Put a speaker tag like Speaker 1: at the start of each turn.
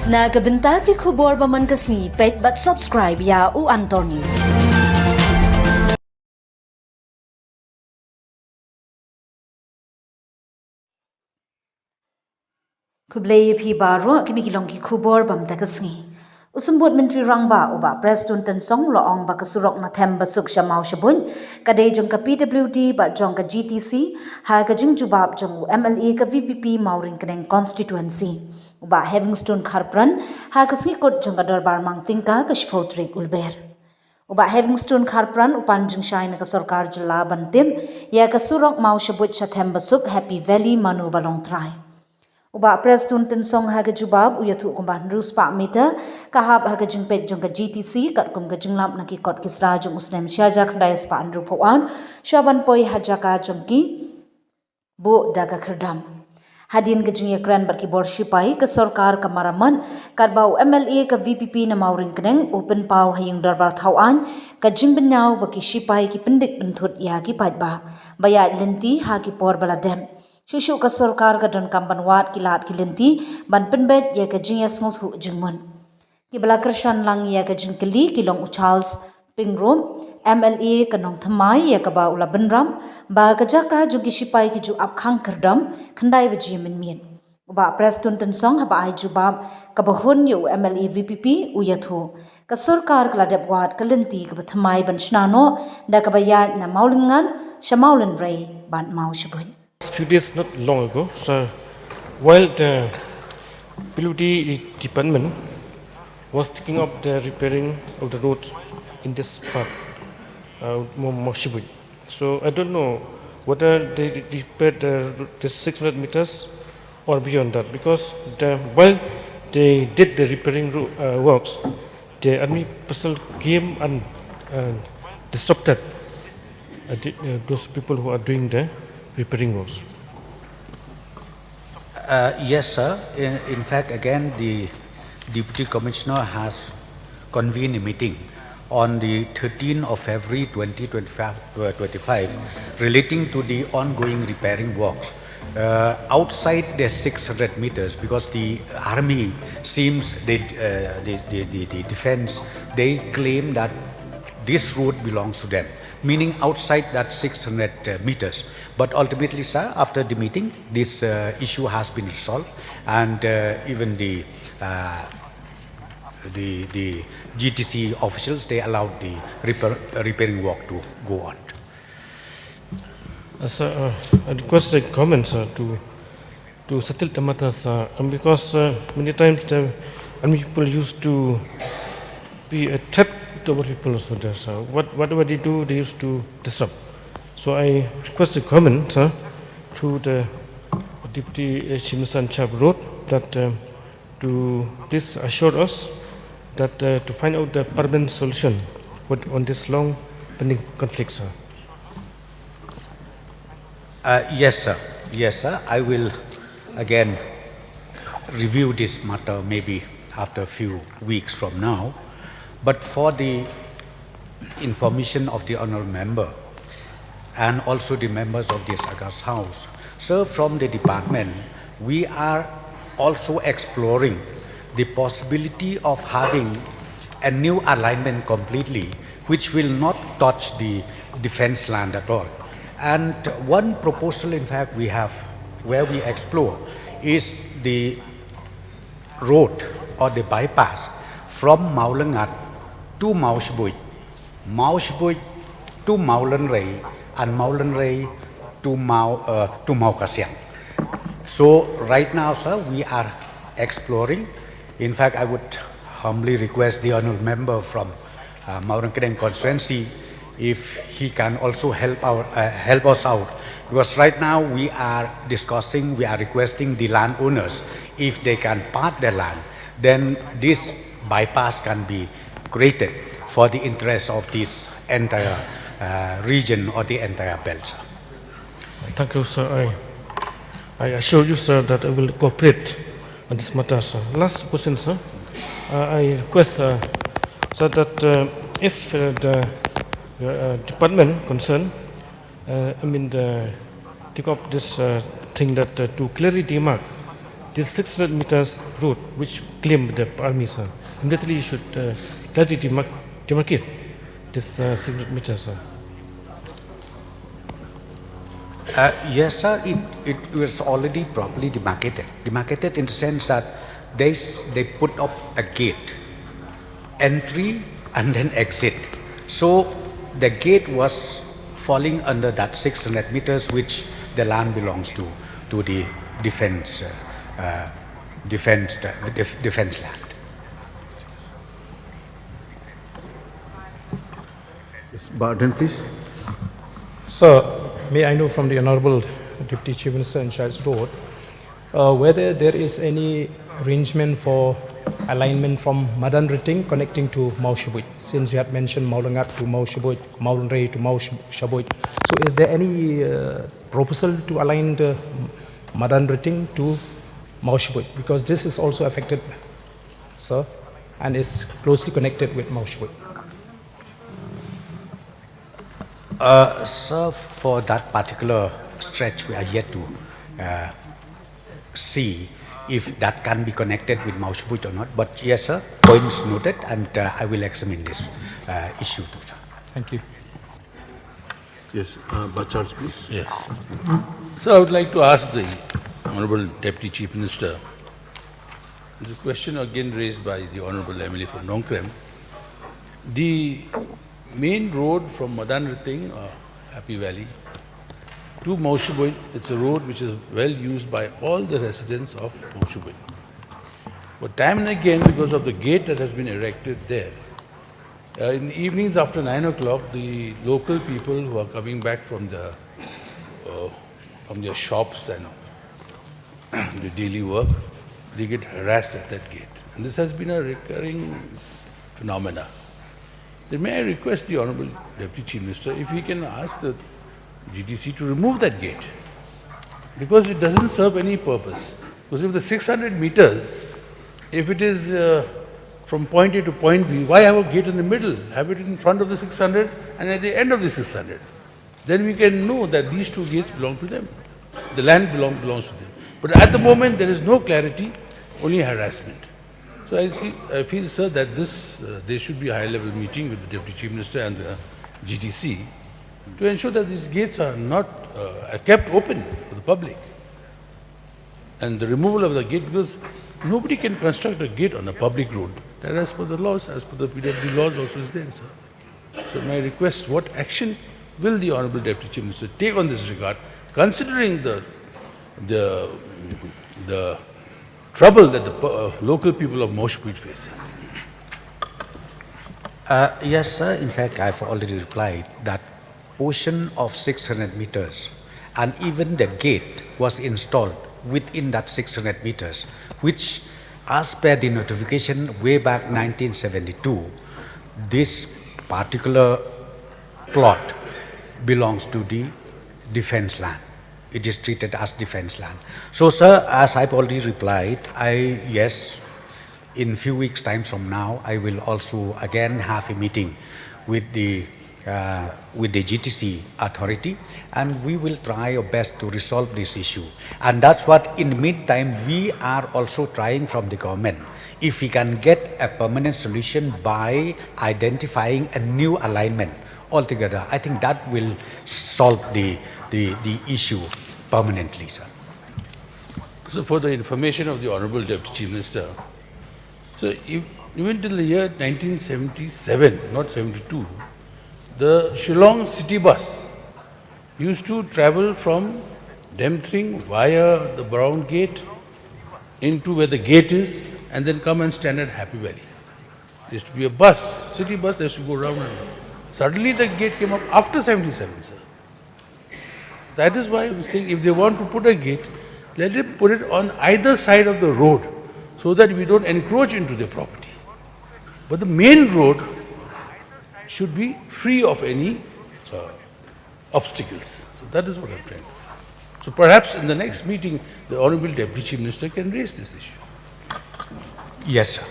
Speaker 1: Nagabenta ki khubor baman kasni paidbah subscribe ya u Antor News. Kublai phi baro kini kilong ki khubor bam ta kasni. Usumbut menteri rangba uba Preston Tensong loong ba kasurok na them basuk shamau shabun kadai jong ka PWD ba jong ka GTC ha ka jing jubab jong MLA ka VPP Mauring Keneng constituency uba Havingstone Kharpran ha ka sikot jong ka darbar mangtingka ka shpotrik ulber uba Havingstone Kharpran upan jing shai na ka sarkar jila bantim ya ka surok mau shabut sa them basuk Happy Valley Manu balong try uba Preston Tensong haga jubab uyatu kumban rus pak meter kahap haga jingpet jong ka GTC kat kum ka jinglap naki kot kisra jong usnem syajak dai spa andru pawan syaban poi hajaka jongki bu daga kherdam hadin ka jing yakran barki bor shipai ka sarkar ka maraman karbau MLA ka VPP na Mauring Keneng open pau hayung darbar thawan ka jingbenyaw baki shipai ki Pyndik benthut iaki paidbah bayat lenti ha ki por baladem Shushu ka sarkar ka don kambanwat kilat kilinti ban penbet ya ka jing yas ngothu jingmun. Ki bala kershan lang ya ka jing keli kilong Charles Pingrom MLA ka nong thamai ya ka ba ula benram ba ka jaka jung ki shipai ki ju ap khang kerdam khandai baji min min. Uba Preston Tensong haba ai jubab ka bahun yu MLA VPP uyathu. Ka sarkar ka ladap wat kalinti ka thamai ban shnano da ka bayat na maulingan shamaulan ray ban mau shabun.
Speaker 2: Few days not long ago, so while the PWD department was taking up the repairing of the roads in this part, Moshibui. So I don't know whether they repaired the 600 meters or beyond that, because while they did the repairing works, the army personnel came and disrupted those people who are doing the repairing works.
Speaker 3: Yes, sir. In fact, again, the Deputy Commissioner has convened a meeting on the 13th of February 2025 relating to the ongoing repairing works. Outside the 600 meters, because the army seems, the defense, they claim that this road belongs to them, meaning outside that 600 meters. But ultimately, sir, after the meeting, this issue has been resolved, and even the GTC officials, they allowed the repairing work to go on.
Speaker 2: Sir, I request a comment, sir, to settle the matter, sir, because many times the army people used to be a threat to our people also there, sir. Whatever they do, they used to disrupt. So I request a comment, sir, to the Deputy Chimisan Chap Road that to please assure us that to find out the permanent solution on this long pending conflict, sir.
Speaker 3: Yes, sir. Yes, sir. I will again review this matter maybe after a few weeks from now. But for the information of the honourable member and also the members of this August House, sir, from the department, we are also exploring the possibility of having a new alignment completely, which will not touch the defense land at all. And one proposal, in fact, we have where we explore is the road or the bypass from Maulangat to Maushbui, Maushbui to Maulanray, and Maulanray to Maukasiang. So right now, sir, we are exploring. In fact, I would humbly request the honourable member from Mauring Keneng constituency if he can also help us out, because right now we are discussing, we are requesting the landowners, if they can part their land, then this bypass can be created for the interest of this entire region or the entire belt, sir.
Speaker 2: Thank you, sir. I assure you, sir, that I will cooperate on this matter, sir. Last question, sir. I request, sir, that if the department concerned, take up this thing that to clearly demark this 600 meters route which claimed the army, sir, immediately you should let it demarcate this 600 meters, sir.
Speaker 3: Yes, sir. It was already properly demarcated. Demarcated in the sense that they put up a gate, entry and then exit. So the gate was falling under that 600 meters, which the land belongs to the defense land.
Speaker 4: Barden, please.
Speaker 5: Sir, may I know from the Honorable Deputy Chief Minister in charge road whether there is any arrangement for alignment from Madan Riting connecting to Mau Shabuit, since you had mentioned Maulangat to Mau Shabuit, Maulunrei to Mau Shabuit. So is there any proposal to align the Madan Riting to Mau Shabuit? Because this is also affected, sir, and is closely connected with Mau Shabuit.
Speaker 3: Sir, for that particular stretch, we are yet to see if that can be connected with Mau Shabuit or not. But yes, sir, points noted, and I will examine this issue too, sir.
Speaker 5: Thank you.
Speaker 4: Yes, Bacharge, please.
Speaker 6: Yes. So I would like to ask the Honorable Deputy Chief Minister, the question again raised by the Honorable MLA from Nongkrem. The main road from Madan Riting, Happy Valley, to Mau Shabuit, it's a road which is well used by all the residents of Mau Shabuit. But time and again, because of the gate that has been erected there, in the evenings after 9 o'clock, the local people who are coming back from their shops and the daily work, they get harassed at that gate. And this has been a recurring phenomena. Then may I request the Honorable Deputy Chief Minister if he can ask the GTC to remove that gate, because it doesn't serve any purpose. Because if the 600 meters, if it is from point A to point B, why have a gate in the middle? Have it in front of the 600 and at the end of the 600. Then we can know that these two gates belong to them. The land belongs to them. But at the moment, there is no clarity, only harassment. So I feel, sir, that there should be a high-level meeting with the Deputy Chief Minister and the GTC to ensure that these gates are not kept open for the public. And the removal of the gate, because nobody can construct a gate on a public road. That as per the laws, as per the PWD laws also is there, sir. So my request, what action will the Honorable Deputy Chief Minister take on this regard, considering the trouble that the local people of Mau Shabuit face?
Speaker 3: Yes, sir. In fact, I've already replied that portion of 600 meters and even the gate was installed within that 600 meters, which, as per the notification way back 1972, this particular plot belongs to the defense land. It is treated as defense land. So, sir, as I've already replied, yes, in few weeks' time from now, I will also again have a meeting with the GTC authority, and we will try our best to resolve this issue. And that's what, in the meantime, we are also trying from the government, if we can get a permanent solution by identifying a new alignment altogether. I think that will solve the issue permanently, sir.
Speaker 6: So for the information of the Honorable Deputy Chief Minister, so even till the year 1977, not 72, the Shillong city bus used to travel from Demthring via the Brown Gate into where the gate is and then come and stand at Happy Valley. There used to be a bus, city bus, they used to go round and round. Suddenly the gate came up after 77, sir. That is why I'm saying if they want to put a gate, let them put it on either side of the road so that we don't encroach into their property. But the main road should be free of any obstacles. So that is what I'm trying to do. So perhaps in the next meeting, the Honorable Deputy Chief Minister can raise this issue.
Speaker 3: Yes, sir.